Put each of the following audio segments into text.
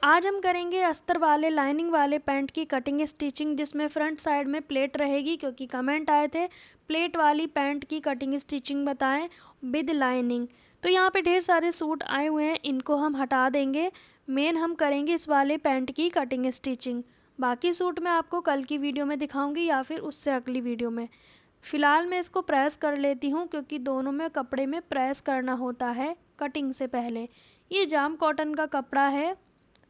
आज हम करेंगे अस्तर वाले लाइनिंग वाले पैंट की कटिंग स्टिचिंग, जिसमें फ्रंट साइड में प्लेट रहेगी, क्योंकि कमेंट आए थे प्लेट वाली पैंट की कटिंग स्टिचिंग बताएं विद लाइनिंग। तो यहाँ पे ढेर सारे सूट आए हुए हैं, इनको हम हटा देंगे। मेन हम करेंगे इस वाले पैंट की कटिंग स्टिचिंग। बाकी सूट मैं आपको कल की वीडियो में दिखाऊंगी या फिर उससे अगली वीडियो में। फ़िलहाल मैं इसको प्रेस कर लेती हूँ, क्योंकि दोनों में कपड़े में प्रेस करना होता है कटिंग से पहले। ये जाम कॉटन का कपड़ा है,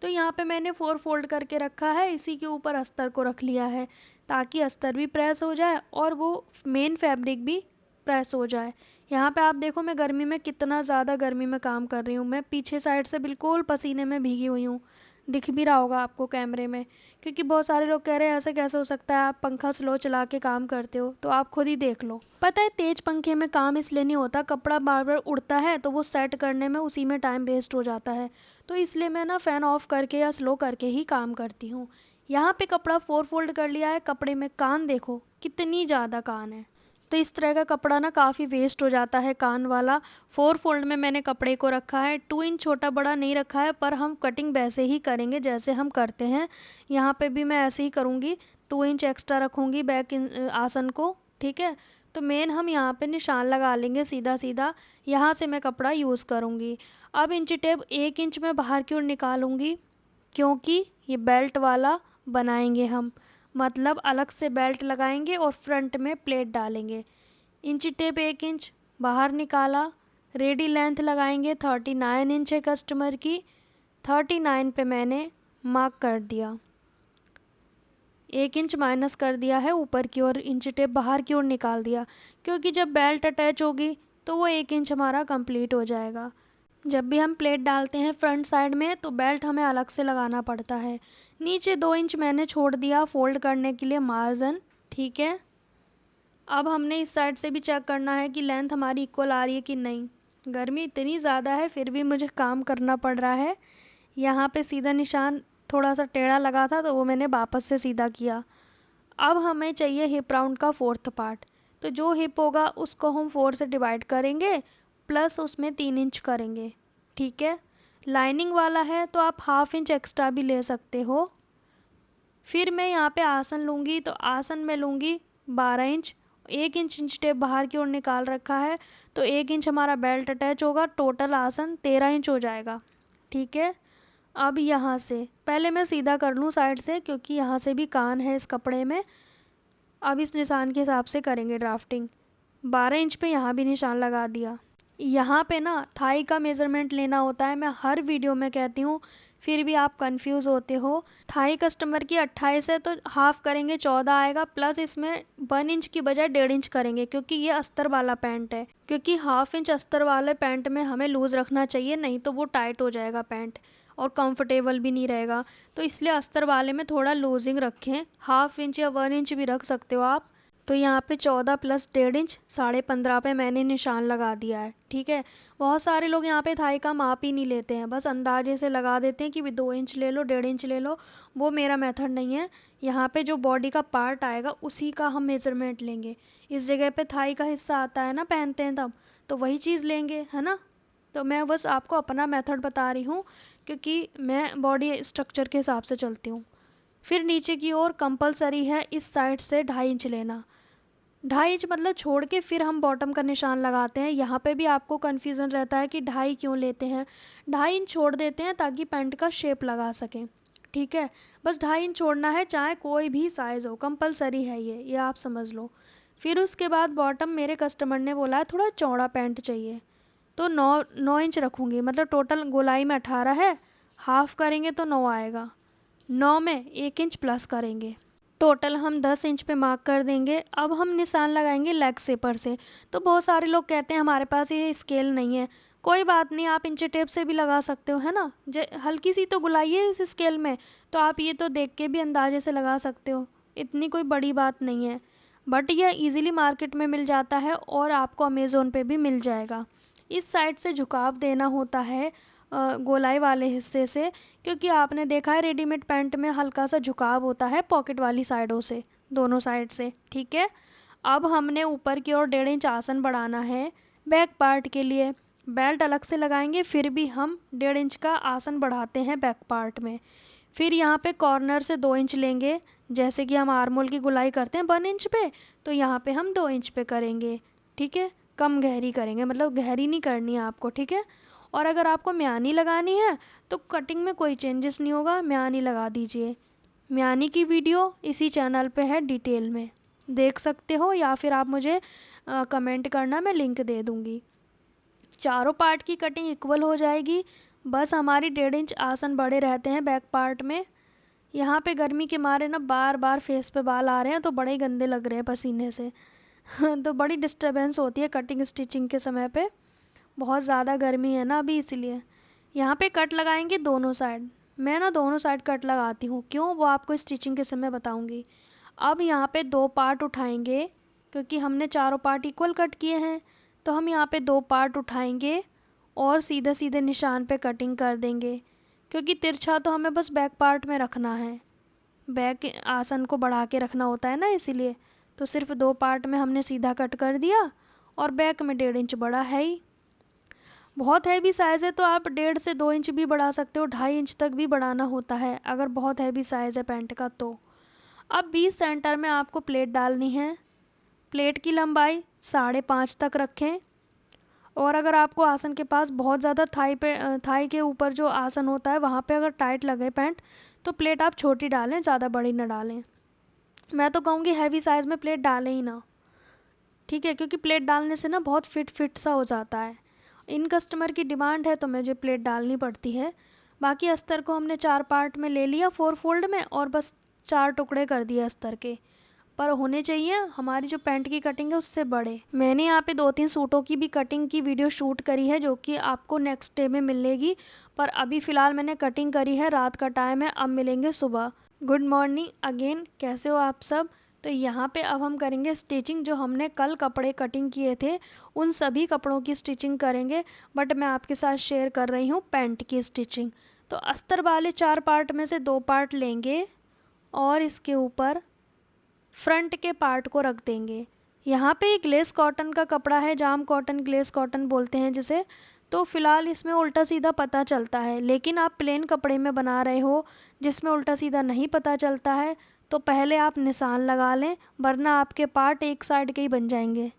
तो यहाँ पे मैंने 4 फोल्ड करके रखा है, इसी के ऊपर अस्तर को रख लिया है ताकि अस्तर भी प्रेस हो जाए और वो मेन फैब्रिक भी प्रेस हो जाए। यहाँ पे आप देखो मैं गर्मी में कितना ज़्यादा गर्मी में काम कर रही हूँ। मैं पीछे साइड से बिल्कुल पसीने में भीगी हुई हूँ, दिख भी रहा होगा आपको कैमरे में, क्योंकि बहुत सारे लोग कह रहे हैं ऐसे कैसे हो सकता है, आप पंखा स्लो चला के काम करते हो। तो आप खुद ही देख लो। पता है तेज पंखे में काम इसलिए नहीं होता, कपड़ा बार बार उड़ता है तो वो सेट करने में उसी में टाइम वेस्ट हो जाता है। तो इसलिए मैं ना फ़ैन ऑफ करके या स्लो करके ही काम करती हूँ। यहाँ पे कपड़ा 4 फोल्ड कर लिया है। कपड़े में कान देखो कितनी ज़्यादा कान है, तो इस तरह का कपड़ा ना काफ़ी वेस्ट हो जाता है कान वाला। 4 फोल्ड में मैंने कपड़े को रखा है, 2 इंच छोटा बड़ा नहीं रखा है, पर हम कटिंग वैसे ही करेंगे जैसे हम करते हैं। यहाँ पे भी मैं ऐसे ही करूँगी, 2 इंच एक्स्ट्रा रखूँगी बैक आसन को, ठीक है। तो मेन हम यहाँ पे निशान लगा लेंगे सीधा सीधा, यहाँ से मैं कपड़ा यूज़ करूँगी। अब इंची टेप 1 इंच में बाहर की ओर निकालूँगी, क्योंकि ये बेल्ट वाला बनाएंगे हम, मतलब अलग से बेल्ट लगाएंगे और फ्रंट में प्लेट डालेंगे। इंची टेप 1 इंच बाहर निकाला, रेडी लेंथ लगाएंगे 39 इंच है कस्टमर की, 39 पे मैंने मार्क कर दिया। 1 इंच माइनस कर दिया है ऊपर की ओर, इंची टेप बाहर की ओर निकाल दिया, क्योंकि जब बेल्ट अटैच होगी तो वो 1 इंच हमारा कंप्लीट हो जाएगा। जब भी हम प्लेट डालते हैं फ्रंट साइड में तो बेल्ट हमें अलग से लगाना पड़ता है। नीचे 2 इंच मैंने छोड़ दिया फोल्ड करने के लिए मार्जिन, ठीक है। अब हमने इस साइड से भी चेक करना है कि लेंथ हमारी इक्वल आ रही है कि नहीं। गर्मी इतनी ज़्यादा है फिर भी मुझे काम करना पड़ रहा है। यहाँ पे सीधा निशान थोड़ा सा टेढ़ा लगा था तो वो मैंने वापस से सीधा किया। अब हमें चाहिए हिप राउंड का 4th पार्ट, तो जो हिप होगा उसको हम 4 से डिवाइड करेंगे, प्लस उसमें 3 इंच करेंगे, ठीक है। लाइनिंग वाला है तो आप ½ इंच एक्स्ट्रा भी ले सकते हो। फिर मैं यहाँ पे आसन लूँगी, तो आसन में लूँगी 12 इंच। 1 इंच इंच टेप बाहर की ओर निकाल रखा है, तो 1 इंच हमारा बेल्ट अटैच होगा, टोटल आसन 13 इंच हो जाएगा, ठीक है। अब यहाँ से पहले मैं सीधा कर लूँ साइड से, क्योंकि यहाँ से भी कान है इस कपड़े में। अब इस निशान के हिसाब से करेंगे ड्राफ्टिंग। 12 इंच पे यहाँ भी निशान लगा दिया। यहाँ पे ना थाई का मेज़रमेंट लेना होता है, मैं हर वीडियो में कहती हूँ, फिर भी आप कंफ्यूज होते हो। थाई कस्टमर की 28 है तो हाफ़ करेंगे 14 आएगा, प्लस इसमें 1 इंच की बजाय 1.5 इंच करेंगे, क्योंकि ये अस्तर वाला पैंट है। क्योंकि ½ इंच अस्तर वाले पैंट में हमें लूज़ रखना चाहिए, नहीं तो वो टाइट हो जाएगा पैंट और कंफर्टेबल भी नहीं रहेगा। तो इसलिए अस्तर वाले में थोड़ा लूजिंग रखें, ½ इंच या 1 इंच भी रख सकते हो आप। तो यहाँ पे 14 प्लस 1.5 इंच 15.5 पे मैंने निशान लगा दिया है, ठीक है। बहुत सारे लोग यहाँ पे थाई का माप ही नहीं लेते हैं, बस अंदाजे से लगा देते हैं कि भी 2 इंच ले लो 1.5 इंच ले लो। वो मेरा मेथड नहीं है। यहाँ पे जो बॉडी का पार्ट आएगा उसी का हम मेज़रमेंट लेंगे। इस जगह पे थाई का हिस्सा आता है ना, पहनते हैं तब, तो वही चीज़ लेंगे, है ना। तो मैं बस आपको अपना मेथड बता रही हूँ, क्योंकि मैं बॉडी स्ट्रक्चर के हिसाब से चलती हूँ। फिर नीचे की ओर कंपलसरी है इस साइड से 2.5 इंच लेना। 2.5 इंच मतलब छोड़ के फिर हम बॉटम का निशान लगाते हैं। यहाँ पे भी आपको कन्फ्यूज़न रहता है कि 2.5 क्यों लेते हैं। 2.5 इंच छोड़ देते हैं ताकि पैंट का शेप लगा सकें, ठीक है। बस 2.5 इंच छोड़ना है, चाहे कोई भी साइज़ हो, कंपलसरी है ये आप समझ लो। फिर उसके बाद बॉटम मेरे कस्टमर ने बोला है थोड़ा चौड़ा पैंट चाहिए, तो 9 इंच रखूँगी, मतलब टोटल गोलाई में 18 है, हाफ़ करेंगे तो 9 आएगा। 9 में 1 इंच प्लस करेंगे, टोटल हम 10 इंच पे मार्क कर देंगे। अब हम निशान लगाएंगे लेग शेपर से। तो बहुत सारे लोग कहते हैं हमारे पास ये स्केल नहीं है, कोई बात नहीं, आप इंची टेप से भी लगा सकते हो, है ना। हल्की सी तो गुलाई है इस स्केल में, तो आप ये तो देख के भी अंदाजे से लगा सकते हो, इतनी कोई बड़ी बात नहीं है। बट यह ईज़िली मार्केट में मिल जाता है और आपको अमेज़ोन पे भी मिल जाएगा। इस साइड से झुकाव देना होता है गोलाई वाले हिस्से से, क्योंकि आपने देखा है रेडीमेड पैंट में हल्का सा झुकाव होता है पॉकेट वाली साइडों से, दोनों साइड से, ठीक है। अब हमने ऊपर की ओर 1.5 इंच आसन बढ़ाना है बैक पार्ट के लिए। बेल्ट अलग से लगाएंगे, फिर भी हम 1.5 इंच का आसन बढ़ाते हैं बैक पार्ट में। फिर यहाँ पे कॉर्नर से 2 इंच लेंगे, जैसे कि हम आर्मोल की गुलाई करते हैं 1 इंच पे, तो यहाँ पे हम 2 इंच पे करेंगे। ठीक है, कम गहरी करेंगे, मतलब गहरी नहीं करनी है आपको। ठीक है, और अगर आपको म्यानी लगानी है तो कटिंग में कोई चेंजेस नहीं होगा, म्यानी लगा दीजिए। म्यानी की वीडियो इसी चैनल पे है, डिटेल में देख सकते हो, या फिर आप मुझे कमेंट करना, मैं लिंक दे दूँगी। चारों पार्ट की कटिंग इक्वल हो जाएगी, बस हमारी 1.5 इंच आसन बड़े रहते हैं बैक पार्ट में। यहाँ पे गर्मी के मारे ना बार बार फेस पे बाल आ रहे हैं, तो बड़े ही गंदे लग रहे हैं पसीने से तो बड़ी डिस्टरबेंस होती है कटिंग स्टिचिंग के समय पे, बहुत ज़्यादा गर्मी है ना अभी, इसलिए। यहाँ पे कट लगाएंगे दोनों साइड, मैं ना दोनों साइड कट लगाती हूँ, क्यों वो आपको स्टिचिंग के समय बताऊँगी। अब यहाँ पे 2 पार्ट उठाएंगे, क्योंकि हमने चारों पार्ट इक्वल कट किए हैं, तो हम यहाँ पे 2 पार्ट उठाएंगे और सीधे सीधे निशान पे कटिंग कर देंगे, क्योंकि तिरछा तो हमें बस बैक पार्ट में रखना है, बैक आसन को बढ़ा के रखना होता है ना, इसीलिए। तो सिर्फ 2 पार्ट में हमने सीधा कट कर दिया, और बैक में 1.5 इंच बड़ा है ही। बहुत हैवी साइज़ है तो आप 1.5 से 2 इंच भी बढ़ा सकते हो, 2.5 इंच तक भी बढ़ाना होता है अगर बहुत हैवी साइज़ है पैंट का तो। अब 20 सेंटर में आपको प्लेट डालनी है। प्लेट की लंबाई 5.5 तक रखें, और अगर आपको आसन के पास बहुत ज़्यादा थाई के ऊपर जो आसन होता है वहाँ पे अगर टाइट लगे पैंट, तो प्लेट आप छोटी डालें, ज़्यादा बड़ी ना डालें। मैं तो कहूँगी हैवी साइज़ में प्लेट डालें ही ना। ठीक है, क्योंकि प्लेट डालने से ना बहुत फिट सा हो जाता है। इन कस्टमर की डिमांड है तो मुझे प्लेट डालनी पड़ती है। बाकी अस्तर को हमने 4 पार्ट में ले लिया 4 फोल्ड में, और बस 4 टुकड़े कर दिए अस्तर के, पर होने चाहिए हमारी जो पैंट की कटिंग है उससे बड़े। मैंने यहाँ पे 2-3 सूटों की भी कटिंग की वीडियो शूट करी है, जो कि आपको नेक्स्ट डे में मिलेगी, पर अभी फ़िलहाल मैंने कटिंग करी है, रात का टाइम है, अब मिलेंगे सुबह। गुड मॉर्निंग अगेन, कैसे हो आप सब। तो यहाँ पे अब हम करेंगे स्टिचिंग, जो हमने कल कपड़े कटिंग किए थे उन सभी कपड़ों की स्टिचिंग करेंगे, बट मैं आपके साथ शेयर कर रही हूँ पैंट की स्टिचिंग। तो अस्तर वाले 4 पार्ट में से 2 पार्ट लेंगे, और इसके ऊपर फ्रंट के पार्ट को रख देंगे। यहाँ पे एक ग्लेस कॉटन का कपड़ा है, जाम कॉटन, ग्लेस कॉटन बोलते हैं जिसे, तो फ़िलहाल इसमें उल्टा सीधा पता चलता है, लेकिन आप प्लेन कपड़े में बना रहे हो जिसमें उल्टा सीधा नहीं पता चलता है, तो पहले आप निशान लगा लें, वरना आपके पार्ट एक साइड के ही बन जाएंगे।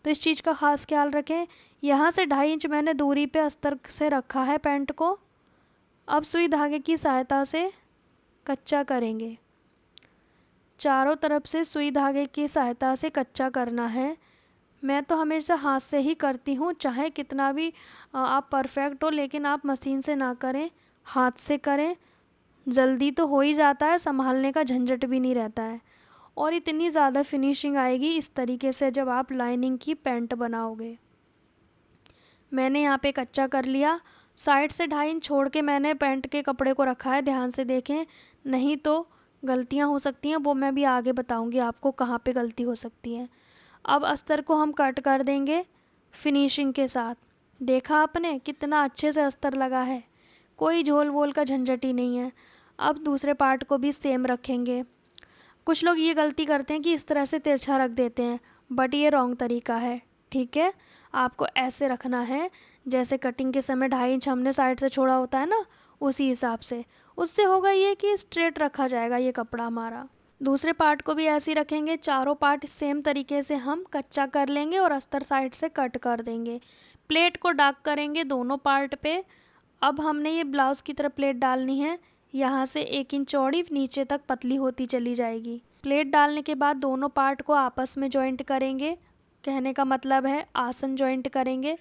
तो इस चीज़ का ख़ास ख्याल रखें। यहाँ से 2.5 इंच मैंने दूरी पे अस्तर से रखा है पैंट को। अब सुई धागे की सहायता से कच्चा करेंगे, चारों तरफ से सुई धागे की सहायता से कच्चा करना है। मैं तो हमेशा हाथ से ही करती हूँ, चाहे कितना भी आप परफेक्ट हो, लेकिन आप मशीन से ना करें, हाथ से करें। जल्दी तो हो ही जाता है, संभालने का झंझट भी नहीं रहता है, और इतनी ज़्यादा फिनिशिंग आएगी इस तरीके से जब आप लाइनिंग की पैंट बनाओगे। मैंने यहाँ पे कच्चा कर लिया। साइड से 2.5 इंच छोड़ के मैंने पैंट के कपड़े को रखा है, ध्यान से देखें, नहीं तो गलतियाँ हो सकती हैं, वो मैं भी आगे बताऊंगी आपको कहाँ पे गलती हो सकती है। अब अस्तर को हम कट कर देंगे फिनिशिंग के साथ। देखा आपने कितना अच्छे से अस्तर लगा है, कोई झोल वोल का झंझट ही नहीं है। अब दूसरे पार्ट को भी सेम रखेंगे। कुछ लोग ये गलती करते हैं कि इस तरह से तिरछा रख देते हैं, बट ये रॉन्ग तरीका है। ठीक है, आपको ऐसे रखना है जैसे कटिंग के समय 2.5 इंच हमने साइड से छोड़ा होता है ना, उसी हिसाब से। उससे होगा ये कि स्ट्रेट रखा जाएगा ये कपड़ा हमारा। दूसरे पार्ट को भी ऐसे ही रखेंगे, चारों पार्ट सेम तरीके से हम कच्चा कर लेंगे और अस्तर साइड से कट कर देंगे। प्लेट को डार्क करेंगे दोनों पार्ट पे। अब हमने ये ब्लाउज़ की तरह प्लेट डालनी है, यहाँ से 1 इंच चौड़ी, नीचे तक पतली होती चली जाएगी। प्लेट डालने के बाद दोनों पार्ट को आपस में जॉइंट करेंगे, कहने का मतलब है आसन जॉइंट करेंगे।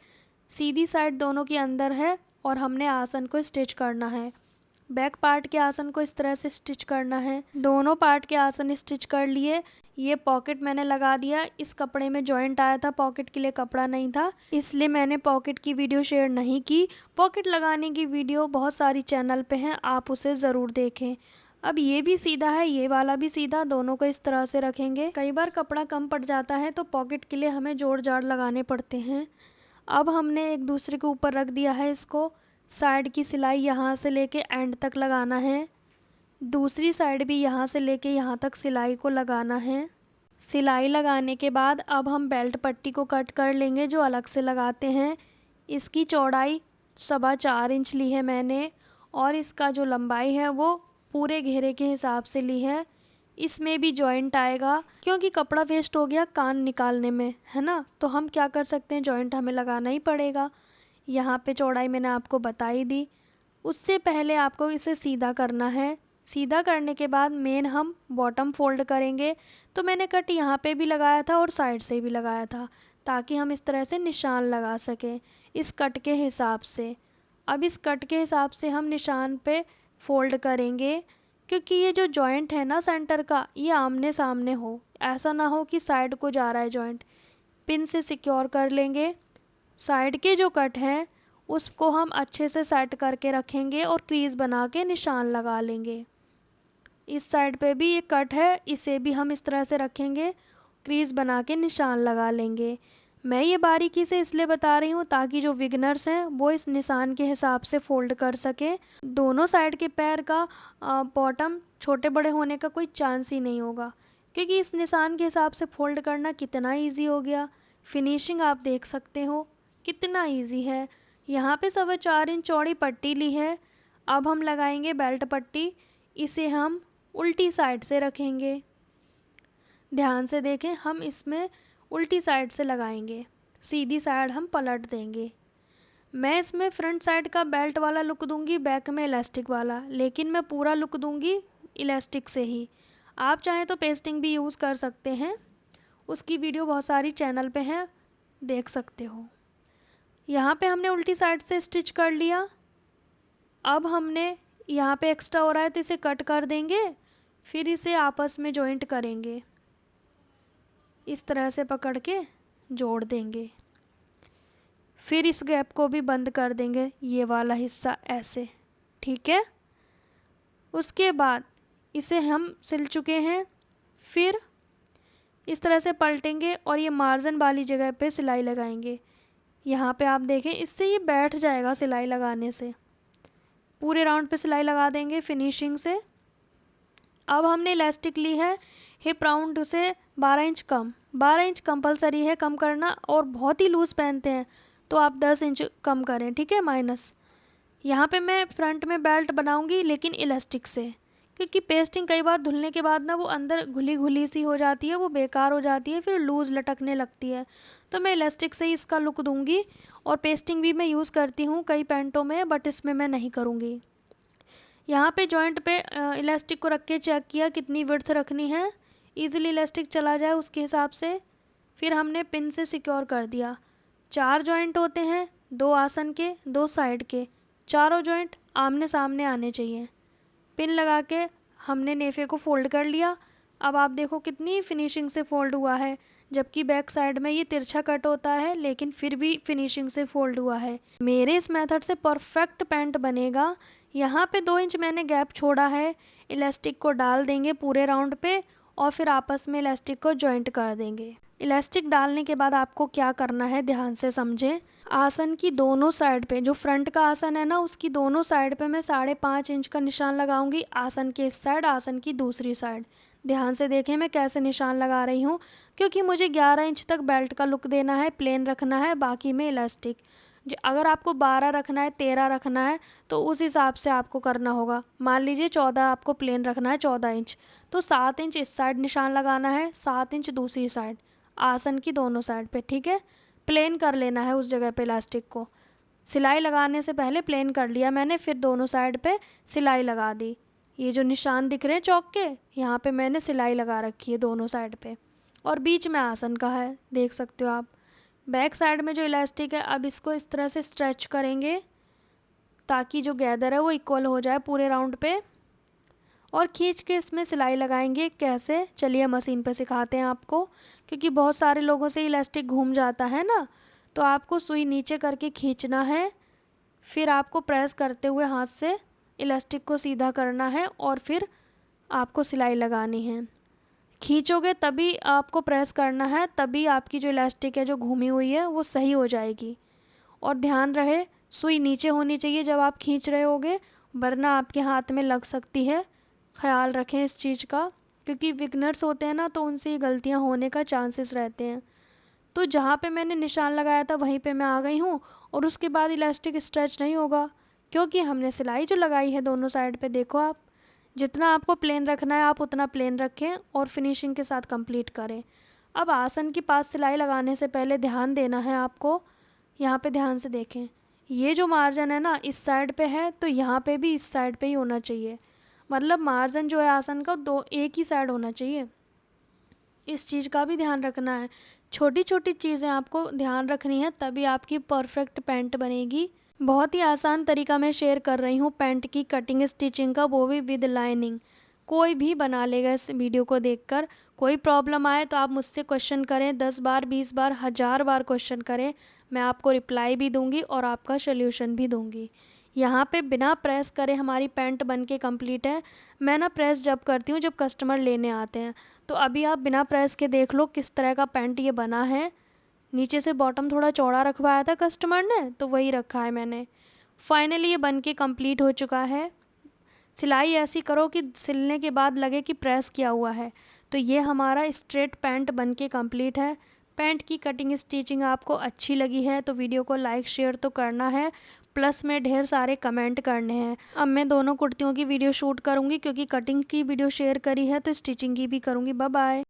सीधी साइड दोनों के अंदर है, और हमने आसन को स्टिच करना है। बैक पार्ट के आसन को इस तरह से स्टिच करना है। दोनों पार्ट के आसन स्टिच कर लिए। ये पॉकेट मैंने लगा दिया, इस कपड़े में जॉइंट आया था, पॉकेट के लिए कपड़ा नहीं था, इसलिए मैंने पॉकेट की वीडियो शेयर नहीं की। पॉकेट लगाने की वीडियो बहुत सारी चैनल पे हैं, आप उसे ज़रूर देखें। अब ये भी सीधा है, ये वाला भी सीधा, दोनों को इस तरह से रखेंगे। कई बार कपड़ा कम पड़ जाता है तो पॉकेट के लिए हमें जोड़ जाड़ लगाने पड़ते हैं। अब हमने एक दूसरे के ऊपर रख दिया है इसको। साइड की सिलाई यहाँ से लेके एंड तक लगाना है, दूसरी साइड भी यहाँ से लेके यहाँ तक सिलाई को लगाना है। सिलाई लगाने के बाद अब हम बेल्ट पट्टी को कट कर लेंगे, जो अलग से लगाते हैं। इसकी चौड़ाई 4.25 इंच ली है मैंने, और इसका जो लंबाई है वो पूरे घेरे के हिसाब से ली है। इसमें भी जॉइंट आएगा, क्योंकि कपड़ा वेस्ट हो गया कान निकालने में, है ना, तो हम क्या कर सकते हैं, जॉइंट हमें लगाना ही पड़ेगा। यहाँ पे चौड़ाई मैंने आपको बता ही दी। उससे पहले आपको इसे सीधा करना है। सीधा करने के बाद मेन हम बॉटम फोल्ड करेंगे। तो मैंने कट यहाँ पे भी लगाया था और साइड से भी लगाया था, ताकि हम इस तरह से निशान लगा सकें इस कट के हिसाब से। अब इस कट के हिसाब से हम निशान पे फोल्ड करेंगे, क्योंकि ये जो जॉइंट है ना सेंटर का, ये आमने सामने हो, ऐसा ना हो कि साइड को जा रहा है जॉइंट। पिन से सिक्योर कर लेंगे। साइड के जो कट हैं उसको हम अच्छे से सेट करके रखेंगे और क्रीज बना के निशान लगा लेंगे। इस साइड पे भी ये कट है, इसे भी हम इस तरह से रखेंगे, क्रीज बना के निशान लगा लेंगे। मैं ये बारीकी से इसलिए बता रही हूँ ताकि जो बिगनर्स हैं वो इस निशान के हिसाब से फ़ोल्ड कर सकें। दोनों साइड के पैर का बॉटम छोटे बड़े होने का कोई चांस ही नहीं होगा, क्योंकि इस निशान के हिसाब से फ़ोल्ड करना कितना इजी हो गया। फिनिशिंग आप देख सकते हो कितना इजी है। यहाँ पे 4.25 इंच चौड़ी पट्टी ली है। अब हम लगाएंगे बेल्ट पट्टी। इसे हम उल्टी साइड से रखेंगे। ध्यान से देखें, हम इसमें उल्टी साइड से लगाएंगे, सीधी साइड हम पलट देंगे। मैं इसमें फ्रंट साइड का बेल्ट वाला लुक दूंगी, बैक में इलास्टिक वाला, लेकिन मैं पूरा लुक दूंगी इलास्टिक से ही। आप चाहें तो पेस्टिंग भी यूज़ कर सकते हैं, उसकी वीडियो बहुत सारी चैनल पे है, देख सकते हो। यहाँ पे हमने उल्टी साइड से स्टिच कर लिया। अब हमने यहाँ पे एक्स्ट्रा हो रहा है तो इसे कट कर देंगे, फिर इसे आपस में जॉइंट करेंगे, इस तरह से पकड़ के जोड़ देंगे। फिर इस गैप को भी बंद कर देंगे, ये वाला हिस्सा ऐसे, ठीक है। उसके बाद इसे हम सिल चुके हैं, फिर इस तरह से पलटेंगे और ये मार्जिन वाली जगह पे सिलाई लगाएंगे। यहाँ पे आप देखें, इससे ये बैठ जाएगा सिलाई लगाने से। पूरे राउंड पे सिलाई लगा देंगे फिनिशिंग से। अब हमने इलास्टिक ली है हिप राउंड से 12 इंच कम। 12 इंच कंपलसरी है कम करना, और बहुत ही लूज़ पहनते हैं तो आप 10 इंच कम करें, ठीक है, माइनस। यहाँ पे मैं फ्रंट में बेल्ट बनाऊंगी लेकिन इलास्टिक से, क्योंकि पेस्टिंग कई बार धुलने के बाद ना वो अंदर घुली घुली सी हो जाती है, वो बेकार हो जाती है, फिर लूज़ लटकने लगती है। तो मैं इलास्टिक से ही इसका लुक दूंगी। और पेस्टिंग भी मैं यूज़ करती हूँ कई पैंटों में, बट इसमें मैं नहीं करूँगी। यहाँ पे जॉइंट पे इलास्टिक को रख के चेक किया कितनी विड्थ रखनी है, इजीली इलास्टिक चला जाए उसके हिसाब से। फिर हमने पिन से सिक्योर कर दिया। 4 जॉइंट होते हैं, 2 आसन के, 2 साइड के, चारों जॉइंट आमने सामने आने चाहिए। पिन लगा के हमने नेफे को फोल्ड कर लिया। अब आप देखो कितनी फिनिशिंग से फोल्ड हुआ है, जबकि बैक साइड में ये तिरछा कट होता है, लेकिन फिर भी फिनिशिंग से फोल्ड हुआ है। मेरे इस मेथड से परफेक्ट पैंट बनेगा। यहाँ पे 2 इंच मैंने गैप छोड़ा है, इलास्टिक को डाल देंगे पूरे राउंड पे और फिर आपस में इलास्टिक को जॉइंट कर देंगे। इलास्टिक डालने के बाद आपको क्या करना है ध्यान से समझें। आसन की दोनों साइड पे, जो फ्रंट का आसन है ना, उसकी दोनों साइड पे मैं 5.5 इंच का निशान लगाऊंगी। आसन के इस साइड, आसन की दूसरी साइड। ध्यान से देखें मैं कैसे निशान लगा रही हूँ, क्योंकि मुझे 11 इंच तक बेल्ट का लुक देना है, प्लेन रखना है, बाकी में इलास्टिक। अगर आपको 12 रखना है, 13 रखना है, तो उस हिसाब से आपको करना होगा। मान लीजिए 14 आपको प्लेन रखना है, 14 इंच, तो 7 इंच इस साइड निशान लगाना है, 7 इंच दूसरी साइड, आसन की दोनों साइड पे, ठीक है। प्लेन कर लेना है उस जगह पे इलास्टिक को। सिलाई लगाने से पहले प्लेन कर लिया मैंने, फिर दोनों साइड पे सिलाई लगा दी। ये जो निशान दिख रहे हैं चौक के, यहाँ पे मैंने सिलाई लगा रखी है दोनों साइड पे, और बीच में आसन का है, देख सकते हो आप। बैक साइड में जो इलास्टिक है, अब इसको इस तरह से स्ट्रेच करेंगे ताकि जो गैदर है वो इक्वल हो जाए पूरे राउंड पे, और खींच के इसमें सिलाई लगाएंगे। कैसे, चलिए मशीन पे सिखाते हैं आपको, क्योंकि बहुत सारे लोगों से इलास्टिक घूम जाता है ना। तो आपको सुई नीचे करके खींचना है, फिर आपको प्रेस करते हुए हाथ से इलास्टिक को सीधा करना है, और फिर आपको सिलाई लगानी है। खींचोगे तभी आपको प्रेस करना है, तभी आपकी जो इलास्टिक है जो घूमी हुई है वो सही हो जाएगी। और ध्यान रहे सुई नीचे होनी चाहिए जब आप खींच रहे होगे, वरना आपके हाथ में लग सकती है। ख्याल रखें इस चीज़ का, क्योंकि बिगनर्स होते हैं ना, तो उनसे ये गलतियाँ होने का चांसेस रहते हैं। तो जहाँ पे मैंने निशान लगाया था वहीं पे मैं आ गई हूँ, और उसके बाद इलास्टिक स्ट्रेच नहीं होगा, क्योंकि हमने सिलाई जो लगाई है दोनों साइड पे, देखो आप जितना आपको प्लेन रखना है आप उतना प्लेन रखें और फिनिशिंग के साथ कंप्लीट करें। अब आसन की पास सिलाई लगाने से पहले ध्यान देना है आपको, यहाँ पे ध्यान से देखें, ये जो मार्जिन है ना इस साइड पे है, तो यहाँ पे भी इस साइड पे ही होना चाहिए। मतलब मार्जिन जो है आसन का दो एक ही साइड होना चाहिए, इस चीज़ का भी ध्यान रखना है। छोटी छोटी चीज़ें आपको ध्यान रखनी है, तभी आपकी परफेक्ट पैंट बनेगी। बहुत ही आसान तरीका मैं शेयर कर रही हूँ पैंट की कटिंग स्टिचिंग का, वो भी विद लाइनिंग। कोई भी बना लेगा इस वीडियो को देखकर। कोई प्रॉब्लम आए तो आप मुझसे क्वेश्चन करें, 10 बार 20 बार 1000 बार क्वेश्चन करें, मैं आपको रिप्लाई भी दूंगी और आपका सोल्यूशन भी दूंगी। यहाँ पे बिना प्रेस करे हमारी पैंट बन के कम्प्लीट है। मैं ना प्रेस जब करती हूँ जब कस्टमर लेने आते हैं, तो अभी आप बिना प्रेस के देख लो किस तरह का पैंट ये बना है। नीचे से बॉटम थोड़ा चौड़ा रखवाया था कस्टमर ने, तो वही रखा है मैंने। फाइनली ये बन के कम्प्लीट हो चुका है। सिलाई ऐसी करो कि सिलने के बाद लगे कि प्रेस किया हुआ है। तो ये हमारा स्ट्रेट पैंट बन के कम्प्लीट है। पैंट की कटिंग स्टिचिंग आपको अच्छी लगी है तो वीडियो को लाइक शेयर तो करना है, प्लस में ढेर सारे कमेंट करने हैं। अब मैं दोनों कुर्तियों की वीडियो शूट करूँगी, क्योंकि कटिंग की वीडियो शेयर करी है तो स्टिचिंग की भी करूँगी। Bye bye.